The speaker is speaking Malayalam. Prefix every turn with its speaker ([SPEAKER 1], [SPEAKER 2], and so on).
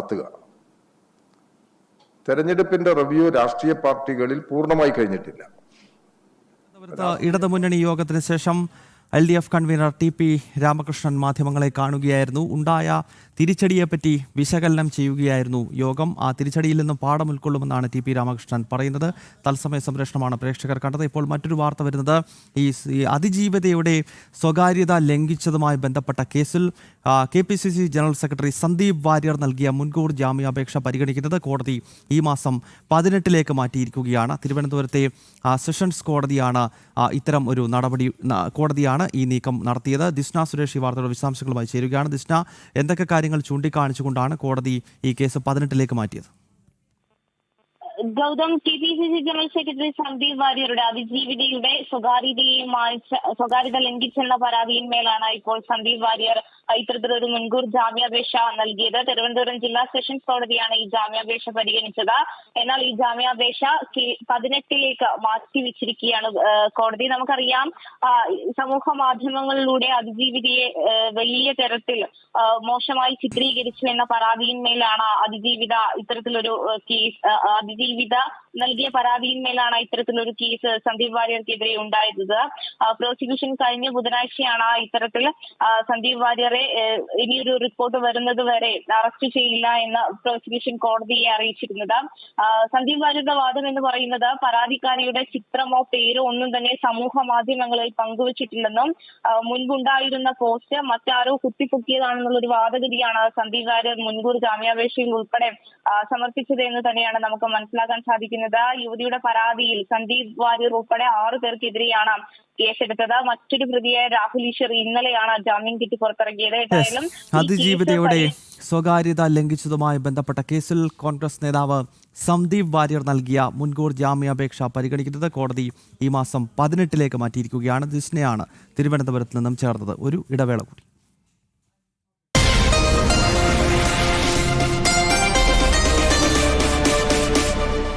[SPEAKER 1] നടത്തുക. തെരഞ്ഞെടുപ്പിന്റെ റിവ്യൂ രാഷ്ട്രീയ പാർട്ടികളിൽ പൂർണ്ണമായി കഴിഞ്ഞിട്ടില്ല.
[SPEAKER 2] ഇടതുമുന്നണി യോഗത്തിന് ശേഷം LDF കൺവീനർ TP രാമകൃഷ്ണൻ മാധ്യമങ്ങളെ കാണുകയായിരുന്നു. ഉണ്ടായ തിരിച്ചടിയെപ്പറ്റി വിശകലനം ചെയ്യുകയായിരുന്നു യോഗം. ആ തിരിച്ചടിയിൽ നിന്നും പാഠം ഉൾക്കൊള്ളുമെന്നാണ് TP രാമകൃഷ്ണൻ പറയുന്നത്. തത്സമയ സംപ്രേഷണമാണ് പ്രേക്ഷകർ കണ്ടത്. ഇപ്പോൾ മറ്റൊരു വാർത്ത വരുന്നത് ഈ അതിജീവിതയുടെ സ്വകാര്യത ലംഘിച്ചതുമായി ബന്ധപ്പെട്ട കേസിൽ KPCC general secretary Sandeep Warrier നൽകിയ മുൻകൂർ ജാമ്യാപേക്ഷ പരിഗണിക്കുന്നത് കോടതി ഈ മാസം 18 മാറ്റിയിരിക്കുകയാണ്. തിരുവനന്തപുരത്തെ സെഷൻസ് കോടതിയാണ് ഇത്തരം ഒരു കോടതിയാണ് ഈ നീക്കം നടത്തിയത്. ദിസ്ന സുരേഷ് ഈ വാർത്തയുടെ വിശദാംശങ്ങളുമായി ചേരുകയാണ്. ദിസ്ന, എന്തൊക്കെ കാര്യങ്ങൾ ചൂണ്ടിക്കാണിച്ചുകൊണ്ടാണ് കോടതി ഈ കേസ് 18 മാറ്റിയത്?
[SPEAKER 3] Gautham, KPCC general secretary Sandeep വാര്യരുടെ അതിജീവിതയുടെ സ്വകാര്യത ലംഘിച്ചെന്ന പരാതിയിന്മേലാണ് ഇപ്പോൾ സന്ദീപ് വാര്യർ ഇത്തരത്തിലൊരു മുൻകൂർ ജാമ്യാപേക്ഷ നൽകിയത്. തിരുവനന്തപുരം ജില്ലാ സെഷൻസ് കോടതിയാണ് ഈ ജാമ്യാപേക്ഷ പരിഗണിച്ചത്. എന്നാൽ ഈ ജാമ്യാപേക്ഷ 18 മാറ്റിവെച്ചിരിക്കുകയാണ് കോടതി. നമുക്കറിയാം, സമൂഹ മാധ്യമങ്ങളിലൂടെ അതിജീവിതയെ വലിയ തരത്തിൽ മോശമായി ചിത്രീകരിച്ചു എന്ന പരാതിയിന്മേലാണ് ഇത്തരത്തിലൊരു കേസ് നൽകിയ പരാതിയിന്മേലാണ് ഇത്തരത്തിലൊരു കേസ് സന്ദീപ് വാര്യർക്കെതിരെ ഉണ്ടായത്. പ്രോസിക്യൂഷൻ കഴിഞ്ഞ ബുധനാഴ്ചയാണ് ഇത്തരത്തിൽ സന്ദീപ് വാര്യരെ ഇനിയൊരു റിപ്പോർട്ട് വരുന്നത് വരെ അറസ്റ്റ് ചെയ്യില്ല എന്ന് പ്രോസിക്യൂഷൻ കോടതിയെ അറിയിച്ചിരുന്നത്. സന്ദീപ് വാര്യരുടെ വാദം എന്ന് പറയുന്നത് പരാതിക്കാരിയുടെ ചിത്രമോ പേരോ ഒന്നും തന്നെ സമൂഹ മാധ്യമങ്ങളിൽ പങ്കുവച്ചിട്ടില്ലെന്നും മുൻപുണ്ടായിരുന്ന പോസ്റ്റ് മറ്റാരോ കുത്തിപ്പൊക്കിയതാണെന്നുള്ളൊരു വാദഗതിയാണ് സന്ദീപ് വാര്യർ മുൻകൂർ ജാമ്യാപേക്ഷയിൽ ഉൾപ്പെടെ സമർപ്പിച്ചത് എന്ന് തന്നെയാണ് നമുക്ക് മനസ്സിലാക്കാൻ സാധിക്കുന്നത്. യുവതിയുടെ പരാതിയിൽ സന്ദീപ് വാര്യർ ഉൾപ്പെടെ 6 പേർക്കെതിരെയാണ് കേസെടുത്തത്. മറ്റൊരു പ്രതിയായ രാഹുൽ ഈശ്വർ ഇന്നലെയാണ് ജാമ്യം കിട്ടി പുറത്തിറങ്ങിയത്. ഏതായാലും
[SPEAKER 2] അതിജീവിതയുടെ സ്വകാര്യത ലംഘിച്ചതുമായി ബന്ധപ്പെട്ട കേസിൽ കോൺഗ്രസ് നേതാവ് സന്ദീപ് വാര്യർ നൽകിയ മുൻകൂർ ജാമ്യാപേക്ഷ പരിഗണിക്കുന്നത് കോടതി ഈ മാസം 18 മാറ്റിയിരിക്കുകയാണ്. ദിസ്നയാണ് തിരുവനന്തപുരത്ത് നിന്നും ചേർന്നത്. ഒരു ഇടവേള കൂടി.